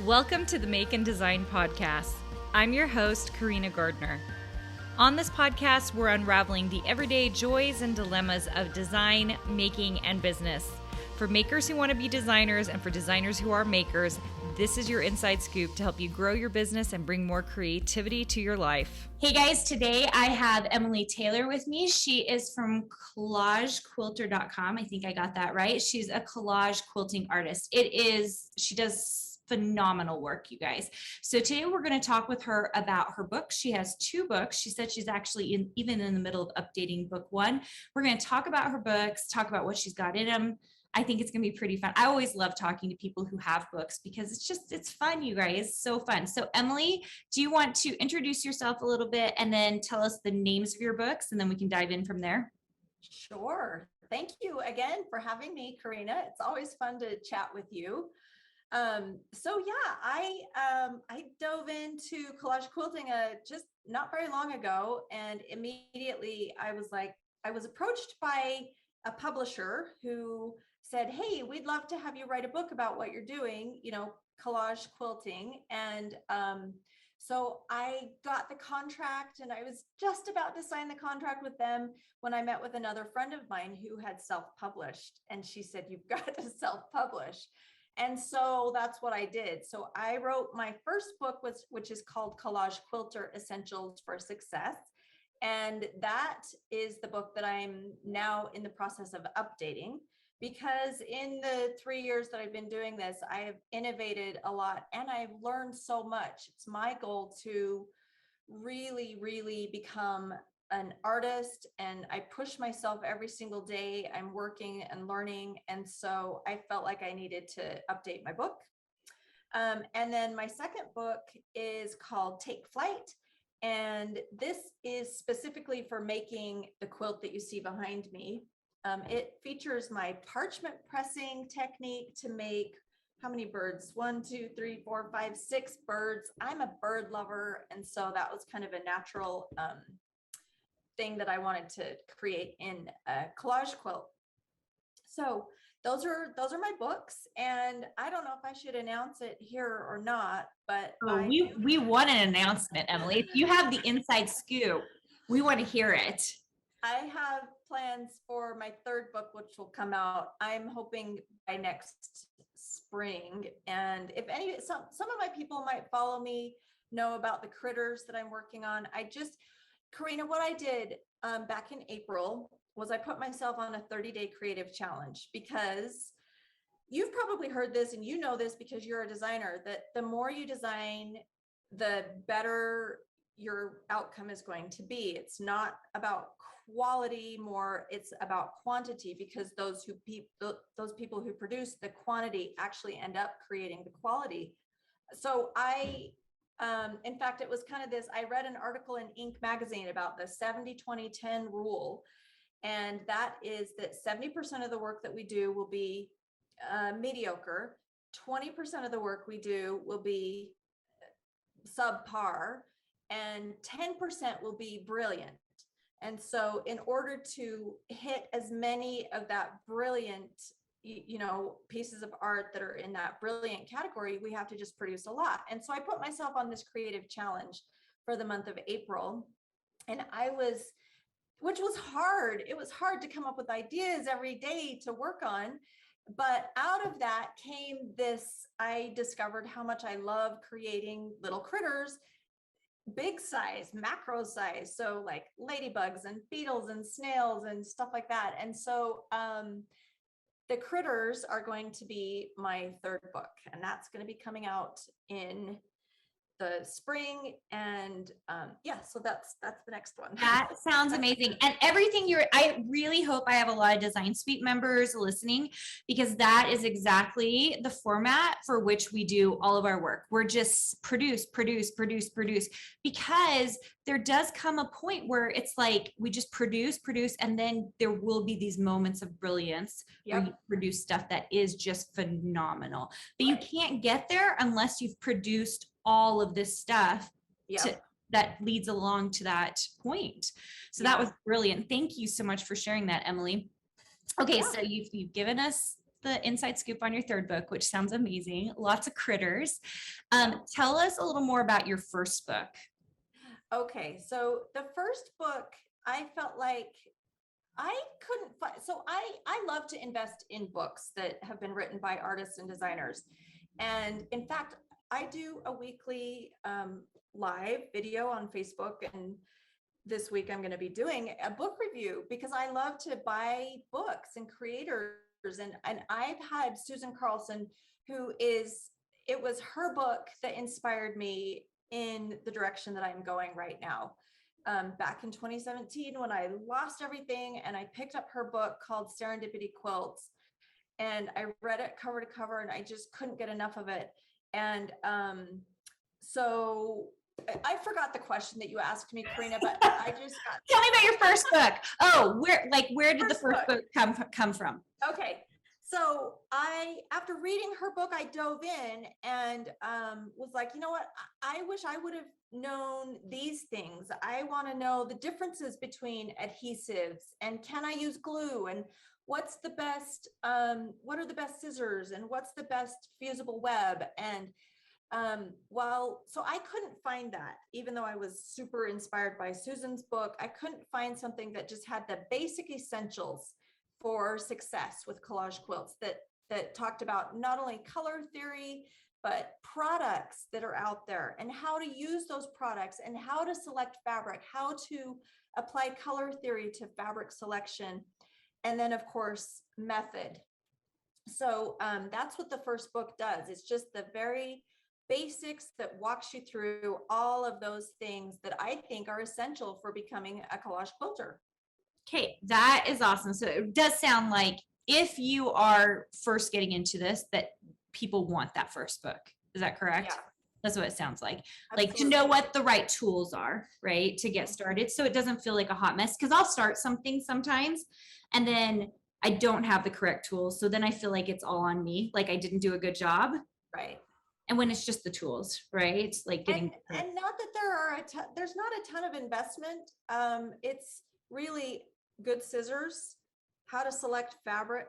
Welcome to the Make and Design Podcast. I'm your host, Carina Gardner. On this podcast, we're unraveling the everyday joys and dilemmas of design, making, and business. For makers who want to be designers and for designers who are makers, this is your inside scoop to help you grow your business and bring more creativity to your life. Hey guys, today I have Emily Taylor with me. She is from collagequilter.com. I think I got that right. She's a collage quilting artist. She does phenomenal work, you guys. So today we're going to talk with her about her books. She has 2 books. She said she's actually even in the middle of updating book 1. We're going to talk about her books, talk about what she's got in them. I think it's going to be pretty fun. I always love talking to people who have books because it's fun, you guys. So fun. So Emily, do you want to introduce yourself a little bit and then tell us the names of your books and then we can dive in from there? Sure. Thank you again for having me, Carina. It's always fun to chat with you. I dove into collage quilting just not very long ago, and immediately I was approached by a publisher who said, "Hey, we'd love to have you write a book about what you're doing, collage quilting." And so I got the contract, and I was just about to sign the contract with them when I met with another friend of mine who had self-published, and she said, "You've got to self-publish." And so that's what I did. So I wrote my first book, which is called Collage Quilter Essentials for Success. And that is the book that I'm now in the process of updating, because in the 3 years that I've been doing this, I have innovated a lot and I've learned so much. It's my goal to really, really become an artist, and I push myself every single day. I'm working and learning. And so I felt like I needed to update my book. And then my second book is called Take Flight. And this is specifically for making the quilt that you see behind me. It features my parchment pressing technique to make how many birds? 1, 2, 3, 4, 5, 6 birds. I'm a bird lover. And so that was kind of a natural thing that I wanted to create in a collage quilt. So those are my books, and I don't know if I should announce it here or not, but we want an announcement, Emily. If you have the inside scoop, we want to hear it. I have plans for my 3rd book, which will come out, I'm hoping, by next spring. And if some of my people might follow me, know about the critters that I'm working on. Carina, what I did back in April was I put myself on a 30-day creative challenge, because you've probably heard this, and you know this because you're a designer, that the more you design, the better your outcome is going to be. It's not about quality more, it's about quantity, because those people who produce the quantity actually end up creating the quality. So in fact, it was kind of this, I read an article in Inc. magazine about the 70-20-10 rule. And that is that 70% of the work that we do will be mediocre. 20% of the work we do will be subpar, and 10% will be brilliant. And so in order to hit as many of that brilliant pieces of art that are in that brilliant category, we have to just produce a lot. And so I put myself on this creative challenge for the month of April, and which was hard. It was hard to come up with ideas every day to work on. But out of that came this, I discovered how much I love creating little critters, big size, macro size. So like ladybugs and beetles and snails and stuff like that. And so, the critters are going to be my 3rd book, and that's going to be coming out in the spring. And so that's the next one. That sounds amazing. And everything I really hope I have a lot of Design Suite members listening, because that is exactly the format for which we do all of our work. We're just produce, because there does come a point where it's like we just produce, and then there will be these moments of brilliance where you produce stuff that is just phenomenal. But you can't get there unless you've produced all of this stuff that leads along to that point. So that was brilliant. Thank you so much for sharing that, Emily. Okay, so you've given us the inside scoop on your third book, which sounds amazing. Lots of critters. Tell us a little more about your first book. Okay, so the first book, I felt like I couldn't find, so I love to invest in books that have been written by artists and designers. And in fact, I do a weekly live video on Facebook, and this week I'm going to be doing a book review because I love to buy books and creators. And I've had Susan Carlson, it was her book that inspired me in the direction that I'm going right now. Back in 2017, when I lost everything, and I picked up her book called Serendipity Quilts, and I read it cover to cover, and I just couldn't get enough of it. And so I forgot the question that you asked me, Carina, but I just got. Tell me about your first book. Oh, where did the first book come from? Okay. So after reading her book, I dove in and was like, you know what? I wish I would have known these things. I want to know the differences between adhesives, and can I use glue, and what's the best, what are the best scissors, and what's the best fusible web. And so I couldn't find that, even though I was super inspired by Susan's book. I couldn't find something that just had the basic essentials for success with collage quilts that talked about not only color theory, but products that are out there, and how to use those products, and how to select fabric, how to apply color theory to fabric selection, and then of course method. So that's what the first book does. It's just the very basics that walks you through all of those things that I think are essential for becoming a collage quilter. Okay, that is awesome. So it does sound like if you are first getting into this, that people want that first book. Is that correct? Yeah. That's what it sounds like. Absolutely. Like to know what the right tools are, right? To get started. So it doesn't feel like a hot mess, because I'll start something sometimes and then I don't have the correct tools. So then I feel like it's all on me. Like I didn't do a good job. Right. And when it's just the tools, right? Like getting. And not that there's not a ton of investment. It's really good scissors, how to select fabric,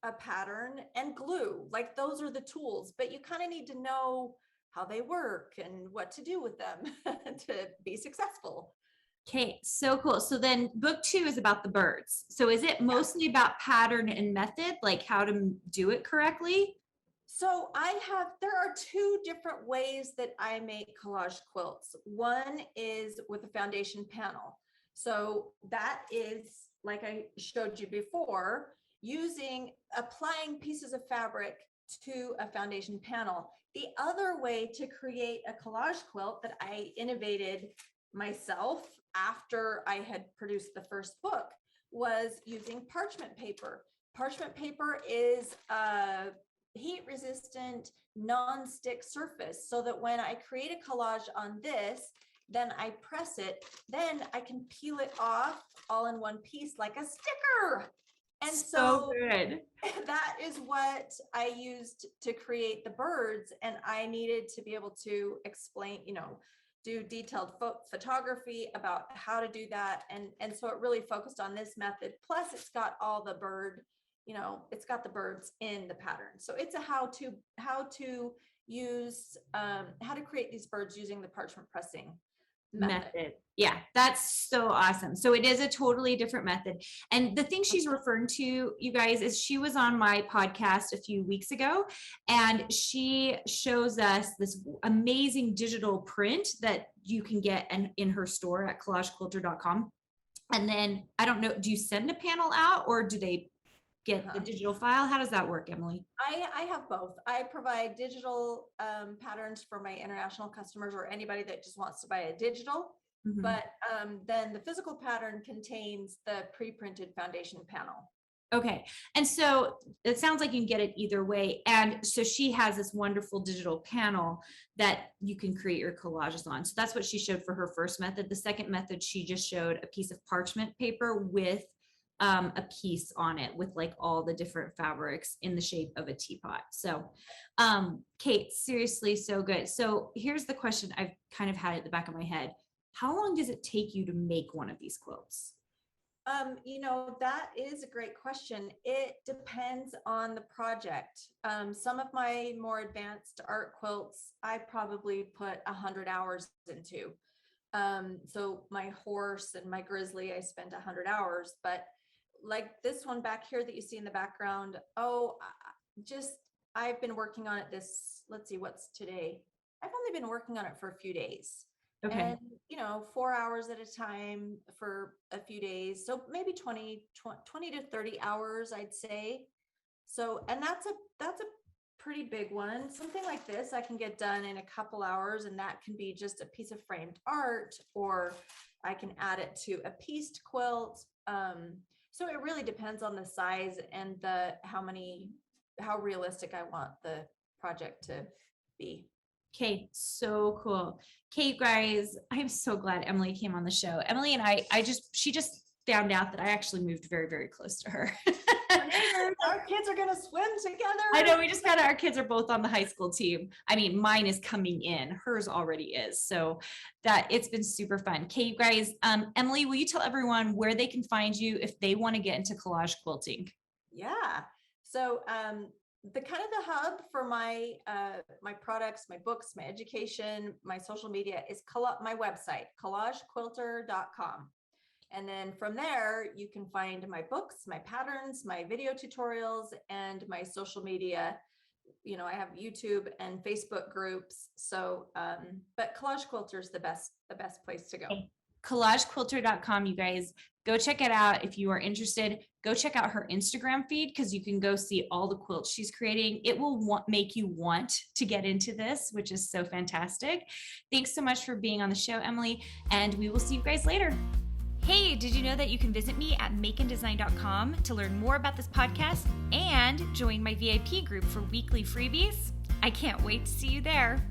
a pattern, and glue. Like those are the tools, but you kind of need to know how they work and what to do with them to be successful. Okay, so cool. So then book 2 is about the birds. So is it mostly about pattern and method, like how to do it correctly? So there are 2 different ways that I make collage quilts. One is with a foundation panel. So that is, like I showed you before, applying pieces of fabric to a foundation panel. The other way to create a collage quilt that I innovated myself after I had produced the first book was using parchment paper. Parchment paper is a heat resistant non-stick surface, so that when I create a collage on this, then I press it, then I can peel it off all in one piece like a sticker. And so good. That is what I used to create the birds. And I needed to be able to explain, do detailed photography about how to do that. And so it really focused on this method. Plus it's got all the it's got the birds in the pattern. So it's a how to create these birds using the parchment pressing method. Yeah, that's so awesome. So it is a totally different method. And the thing she's referring to, you guys, is she was on my podcast a few weeks ago, and she shows us this amazing digital print that you can get in her store at collagequilter.com. And then I don't know, do you send a panel out, or do they get the digital file? How does that work, Emily? I have both. I provide digital patterns for my international customers, or anybody that just wants to buy a digital. Mm-hmm. But then the physical pattern contains the pre-printed foundation panel. Okay. And so it sounds like you can get it either way. And so she has this wonderful digital panel that you can create your collages on. So that's what she showed for her first method. The second method, she just showed a piece of parchment paper with a piece on it with like all the different fabrics in the shape of a teapot. So Kate, seriously, so good. So here's the question I've kind of had at the back of my head. How long does it take you to make one of these quilts? That is a great question. It depends on the project. Some of my more advanced art quilts, I probably put 100 hours into. So my horse and my grizzly, I spent 100 hours, but like this one back here that you see in the background, I've been working on it let's see, what's today? I've only been working on it for a few days. Okay. And 4 hours at a time for a few days. So maybe 20 to 30 hours, I'd say. So, and that's a pretty big one. Something like this, I can get done in a couple hours, and that can be just a piece of framed art, or I can add it to a pieced quilt. So it really depends on the size and how realistic I want the project to be. Okay, so cool. Okay, guys, I'm so glad Emily came on the show. Emily and she just found out that I actually moved very, very close to her. Our kids are gonna swim together. I know, we just found out our kids are both on the high school team. I mean, mine is coming in, hers already is. So that it's been super fun. Okay, you guys, Emily, will you tell everyone where they can find you if they want to get into collage quilting? Yeah. So the kind of the hub for my products, my books, my education, my social media is my website, collagequilter.com. And then from there, you can find my books, my patterns, my video tutorials, and my social media. I have YouTube and Facebook groups. So, but Collage Quilter is the best place to go. Collagequilter.com, you guys. Go check it out if you are interested. Go check out her Instagram feed because you can go see all the quilts she's creating. It will make you want to get into this, which is so fantastic. Thanks so much for being on the show, Emily, and we will see you guys later. Hey, did you know that you can visit me at makeanddesign.com to learn more about this podcast and join my VIP group for weekly freebies? I can't wait to see you there.